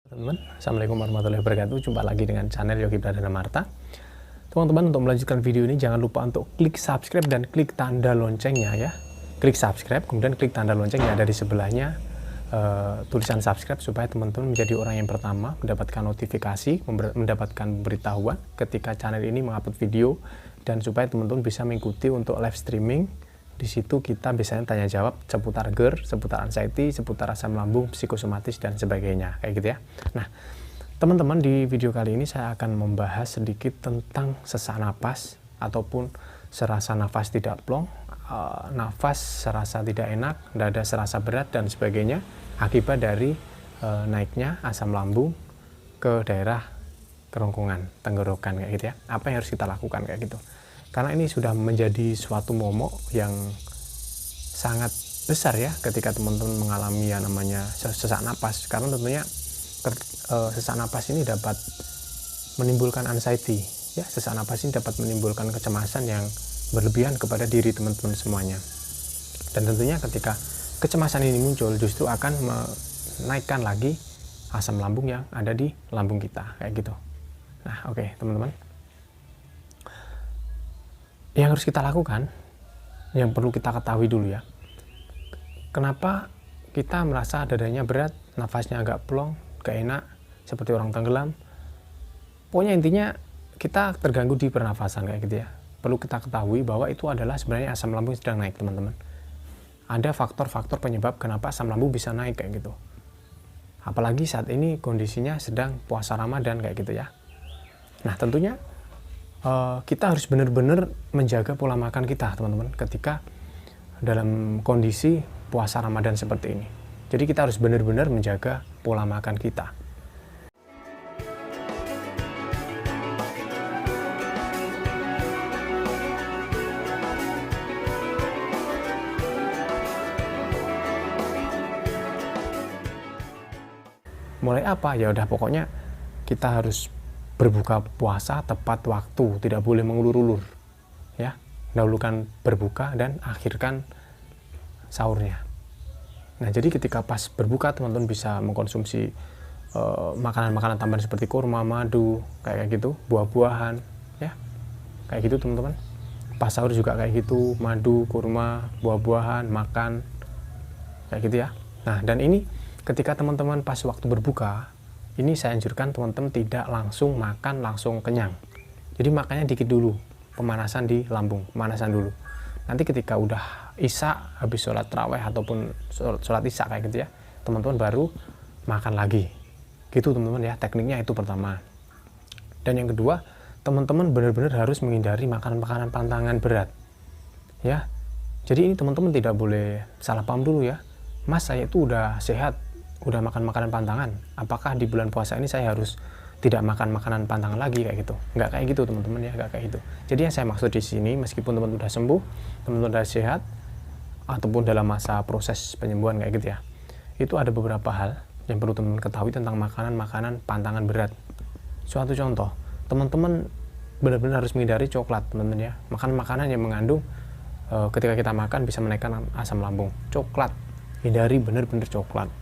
Teman-teman, Assalamualaikum warahmatullahi wabarakatuh. Jumpa lagi dengan channel Yogi Pradana Marta. Teman-teman, untuk melanjutkan video ini jangan lupa untuk klik subscribe dan klik tanda loncengnya ya. Klik subscribe, kemudian klik tanda loncengnya ada di sebelahnya tulisan subscribe supaya teman-teman menjadi orang yang pertama mendapatkan notifikasi, mendapatkan pemberitahuan ketika channel ini mengupload video, dan supaya teman-teman bisa mengikuti untuk live streaming. Di situ kita biasanya tanya jawab seputar GERD, seputar anxiety, seputar asam lambung, psikosomatis, dan sebagainya, kayak gitu ya. Nah, teman-teman, di video kali ini saya akan membahas sedikit tentang sesak napas ataupun serasa nafas tidak plong, nafas serasa tidak enak, dada serasa berat, dan sebagainya akibat dari naiknya asam lambung ke daerah kerongkongan, tenggorokan, kayak gitu ya. Apa yang harus kita lakukan kayak gitu? Karena ini sudah menjadi suatu momok yang sangat besar ya ketika teman-teman mengalami yang namanya sesak napas. Karena tentunya sesak napas ini dapat menimbulkan anxiety ya. Sesak napas ini dapat menimbulkan kecemasan yang berlebihan kepada diri teman-teman semuanya. Dan tentunya ketika kecemasan ini muncul justru akan menaikkan lagi asam lambung yang ada di lambung kita kayak gitu. Nah, oke, teman-teman. Yang harus kita lakukan, yang perlu kita ketahui dulu ya, kenapa kita merasa dadanya berat, nafasnya agak plong, gak enak, seperti orang tenggelam. Pokoknya intinya kita terganggu di pernafasan kayak gitu ya. Perlu kita ketahui bahwa itu adalah sebenarnya asam lambung sedang naik, teman-teman. Ada faktor-faktor penyebab kenapa asam lambung bisa naik kayak gitu. Apalagi saat ini kondisinya sedang puasa Ramadan kayak gitu ya. Nah, tentunya kita harus benar-benar menjaga pola makan kita, teman-teman, ketika dalam kondisi puasa Ramadan seperti ini. Jadi kita harus benar-benar menjaga pola makan kita. Mulai apa? Ya udah, pokoknya kita harus berbuka puasa tepat waktu, tidak boleh mengulur-ulur ya. Dahulukan berbuka dan akhirkan sahurnya. Nah, jadi ketika pas berbuka teman-teman bisa mengkonsumsi makanan-makanan tambahan seperti kurma, madu, kayak gitu, buah-buahan ya. Kayak gitu, teman-teman. Pas sahur juga kayak gitu, madu, kurma, buah-buahan, makan kayak gitu ya. Nah, dan ini ketika teman-teman pas waktu berbuka, ini saya anjurkan teman-teman tidak langsung makan langsung kenyang. Jadi makannya dikit dulu, pemanasan di lambung, pemanasan dulu. Nanti ketika udah isya, habis sholat tarawih ataupun sholat isya kayak gitu ya, teman-teman baru makan lagi. Gitu, teman-teman ya, tekniknya itu pertama. Dan yang kedua, teman-teman benar-benar harus menghindari makanan-makanan pantangan berat. Ya. Jadi ini teman-teman tidak boleh salah paham dulu ya. Mas, saya itu udah sehat, udah makan makanan pantangan, apakah di bulan puasa ini saya harus tidak makan makanan pantangan lagi kayak gitu? Nggak kayak gitu, teman-teman ya, nggak kayak gitu. Jadi yang saya maksud di sini, meskipun teman-teman udah sembuh, teman-teman udah sehat, ataupun dalam masa proses penyembuhan kayak gitu ya, itu ada beberapa hal yang perlu teman-teman ketahui tentang makanan-makanan pantangan berat. Suatu contoh, teman-teman benar-benar harus menghindari coklat, teman-teman ya. Makanan-makanan yang mengandung ketika kita makan bisa menaikkan asam lambung. Coklat, hindari benar-benar coklat.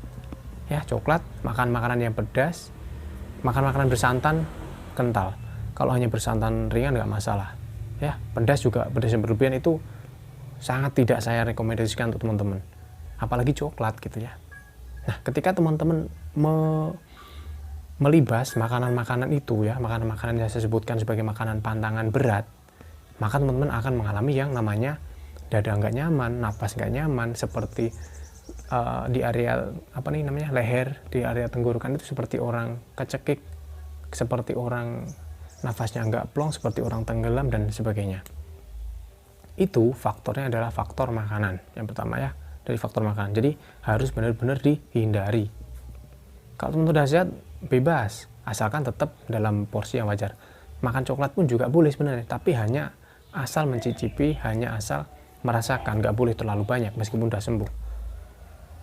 Ya, coklat, makan makanan yang pedas, makan makanan bersantan kental. Kalau hanya bersantan ringan nggak masalah. Ya, pedas juga, pedas yang berlebihan itu sangat tidak saya rekomendasikan untuk teman-teman. Apalagi coklat gitu ya. Nah, ketika teman-teman melibas makanan-makanan itu ya, makanan-makanan yang saya sebutkan sebagai makanan pantangan berat, maka teman-teman akan mengalami yang namanya dada nggak nyaman, napas nggak nyaman, seperti di area leher, di area tenggorokan itu seperti orang kecekik, seperti orang nafasnya nggak plong, seperti orang tenggelam, dan sebagainya. Itu faktornya adalah faktor makanan yang pertama ya, dari faktor makanan. Jadi harus benar-benar dihindari. Kalau teman-teman udah sehat, bebas, asalkan tetap dalam porsi yang wajar. Makan coklat pun juga boleh sebenarnya, tapi hanya asal mencicipi, hanya asal merasakan, nggak boleh terlalu banyak meskipun udah sembuh.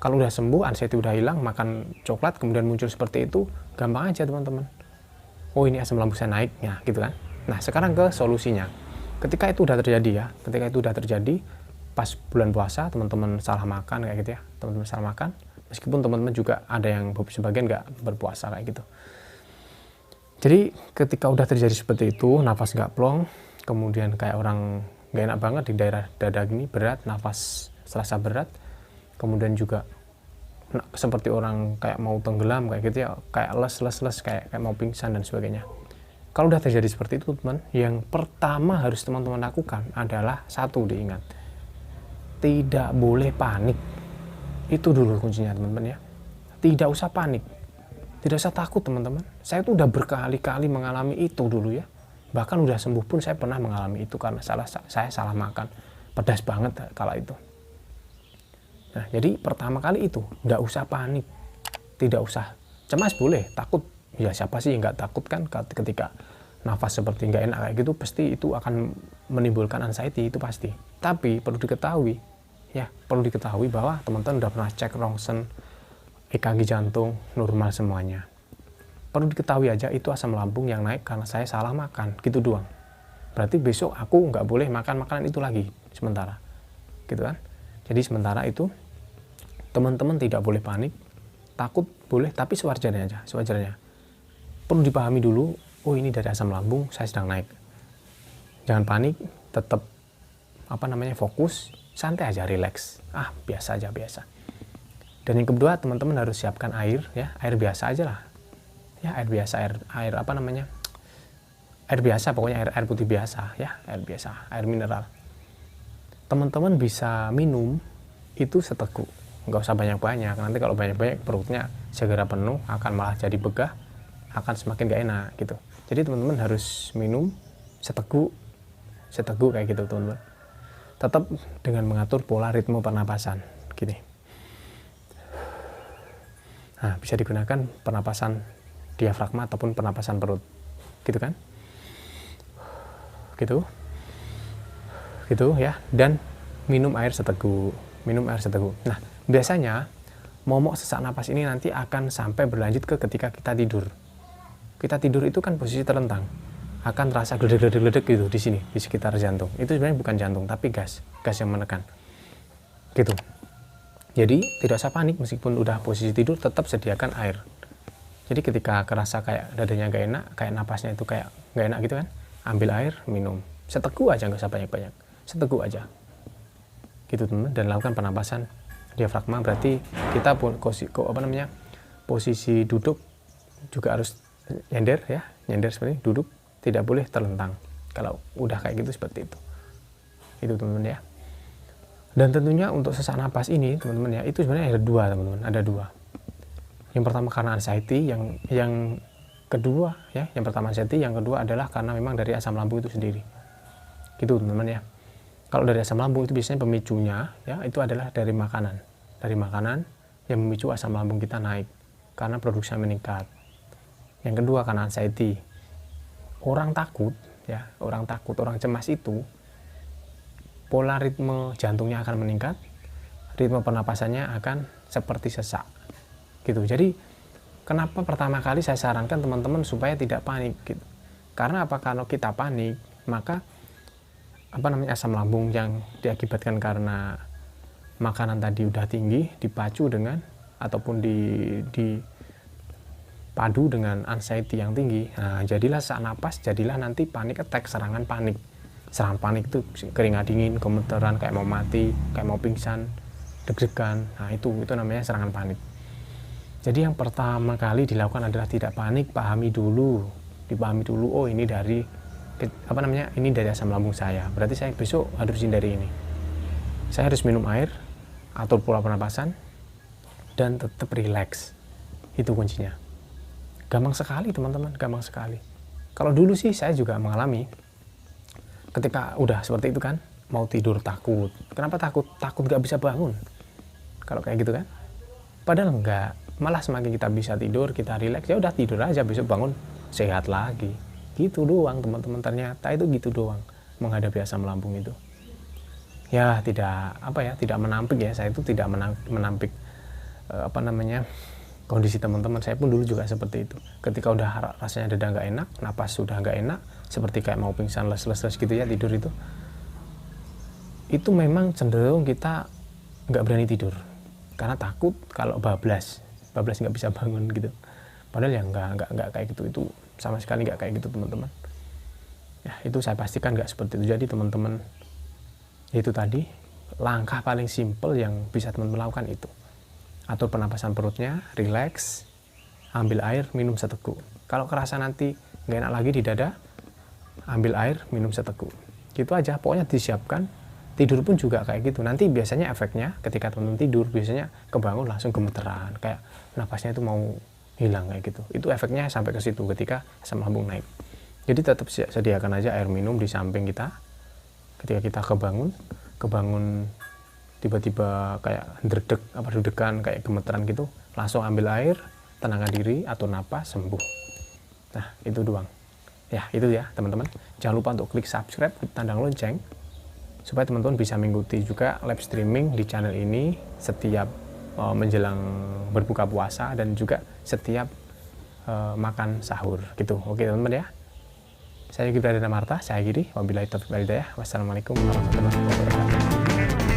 Kalau udah sembuh, anxiety udah hilang, makan coklat kemudian muncul seperti itu, gampang aja, teman-teman. Oh, ini asam lambung saya naik, ya gitu kan. Nah, sekarang ke solusinya. Ketika itu udah terjadi, pas bulan puasa, teman-teman salah makan kayak gitu ya, teman-teman salah makan, Meskipun teman-teman juga ada yang sebagian nggak berpuasa kayak gitu. Jadi ketika udah terjadi seperti itu, nafas nggak plong, kemudian kayak orang nggak enak banget di daerah dada gini, berat, nafas serasa berat, kemudian juga seperti orang kayak mau tenggelam kayak gitu ya, kayak les kayak mau pingsan dan sebagainya. Kalau udah terjadi seperti itu teman, yang pertama harus teman-teman lakukan adalah satu, diingat, tidak boleh panik. Itu dulu kuncinya teman-teman ya. Tidak usah panik, tidak usah takut teman-teman. Saya tuh udah berkali-kali mengalami itu dulu ya. Bahkan udah sembuh pun saya pernah mengalami itu karena saya salah makan, pedas banget kala itu. Nah, jadi pertama kali itu, nggak usah panik, tidak usah cemas, boleh takut. Ya siapa sih yang nggak takut kan ketika nafas seperti nggak enak kayak gitu, pasti itu akan menimbulkan anxiety, itu pasti. Tapi perlu diketahui bahwa teman-teman udah pernah cek rongsen, EKG jantung, normal semuanya. Perlu diketahui aja itu asam lambung yang naik karena saya salah makan, gitu doang. Berarti besok aku nggak boleh makan makanan itu lagi sementara, gitu kan. Jadi sementara itu teman-teman tidak boleh panik, takut boleh tapi sewajarnya aja, sewajarnya. Perlu dipahami dulu, oh ini dari asam lambung, saya sedang naik. Jangan panik, tetap fokus, santai aja, relax. Biasa aja, biasa. Dan yang kedua, teman-teman harus siapkan air ya, air biasa aja lah. Ya, air biasa, air biasa, pokoknya air putih biasa ya, air biasa, air mineral. Teman-teman bisa minum itu seteguk, nggak usah banyak-banyak. Nanti kalau banyak-banyak perutnya segera penuh, akan malah jadi begah, akan semakin gak enak gitu. Jadi teman-teman harus minum seteguk kayak gitu teman-teman. Tetap dengan mengatur pola ritme pernapasan gini. Nah, bisa digunakan pernapasan diafragma ataupun pernapasan perut, gitu kan? Gitu ya. Dan minum air seteguk. Nah, biasanya momok sesak napas ini nanti akan sampai berlanjut ke ketika kita tidur. Kita tidur itu kan posisi terlentang, akan terasa geledek gitu di sini, di sekitar jantung. Itu sebenarnya bukan jantung, tapi gas yang menekan. Gitu. Jadi tidak usah panik, meskipun udah posisi tidur, tetap sediakan air. Jadi ketika kerasa kayak dadanya gak enak, kayak napasnya itu kayak gak enak gitu kan, ambil air, minum. Seteguk aja, nggak usah banyak-banyak. Seteguk aja. Gitu teman-teman, dan lakukan pernapasan diafragma. Berarti kita posisi duduk juga harus nyender seperti ini, duduk, tidak boleh terlentang. Kalau udah kayak gitu seperti itu teman-teman ya. Dan tentunya untuk sesak napas ini teman-teman ya, itu sebenarnya ada dua teman-teman, ada dua. Yang pertama karena anxiety, yang kedua ya, yang pertama anxiety, yang kedua adalah karena memang dari asam lambung itu sendiri. Gitu teman-teman ya. Kalau dari asam lambung itu biasanya pemicunya ya, itu adalah dari makanan yang memicu asam lambung kita naik karena produksinya meningkat. Yang kedua karena anxiety. Orang takut, orang cemas itu pola ritme jantungnya akan meningkat, ritme pernapasannya akan seperti sesak. Gitu. Jadi kenapa pertama kali saya sarankan teman-teman supaya tidak panik gitu. Karena apa? Kalau kita panik, maka asam lambung yang diakibatkan karena makanan tadi udah tinggi dipacu dengan ataupun dipadu dengan anxiety yang tinggi. Nah, jadilah sesak napas, jadilah nanti panic attack, serangan panik itu keringat dingin, gemeteran, kayak mau mati, kayak mau pingsan, deg-degan. Nah, itu namanya serangan panik. Jadi yang pertama kali dilakukan adalah tidak panik, dipahami dulu, oh ini dari ini dari asam lambung saya. Berarti saya besok harus hindari ini. Saya harus minum air, atur pola pernapasan, dan tetap relax. Itu kuncinya. Gampang sekali teman-teman, gampang sekali. Kalau dulu sih saya juga mengalami, ketika udah seperti itu kan, mau tidur takut. Kenapa takut? Takut gak bisa bangun. Kalau kayak gitu kan. Padahal enggak, malah semakin kita bisa tidur, kita relax, ya udah tidur aja, besok bangun sehat lagi. Gitu doang teman-teman, ternyata itu gitu doang menghadapi asam lambung itu. Ya tidak menampik ya, saya itu tidak menampik kondisi teman-teman. Saya pun dulu juga seperti itu. Ketika udah rasanya dada nggak enak, napas sudah nggak enak, seperti kayak mau pingsan, les gitu ya, tidur itu memang cenderung kita nggak berani tidur. karena takut kalau bablas nggak bisa bangun gitu. Padahal ya nggak kayak gitu, itu sama sekali nggak kayak gitu teman-teman. Ya itu saya pastikan nggak seperti itu. Jadi teman-teman, itu tadi langkah paling simple yang bisa teman-teman lakukan itu. Atur pernapasan perutnya, relax, ambil air, minum seteguk. Kalau kerasa nanti nggak enak lagi di dada, ambil air, minum seteguk. Gitu aja, pokoknya disiapkan. Tidur pun juga kayak gitu. Nanti biasanya efeknya ketika teman-teman tidur, biasanya kebangun langsung gemeteran, kayak napasnya itu mau hilang kayak gitu. Itu efeknya sampai ke situ ketika asam lambung naik. Jadi tetap sediakan aja air minum di samping kita. Ketika kita kebangun tiba-tiba kayak deg-degan, kayak gemeteran gitu, langsung ambil air, tenangkan diri, atur napas, sembuh. Nah, itu doang. Ya, itu ya teman-teman. Jangan lupa untuk klik subscribe, klik tanda lonceng, supaya teman-teman bisa mengikuti juga live streaming di channel ini setiap menjelang berbuka puasa dan juga setiap makan sahur gitu. Oke teman-teman ya. Saya Gibran Marta, saya akhiri. Wabillahi taufiq wal hidayah. Wassalamualaikum warahmatullahi wabarakatuh.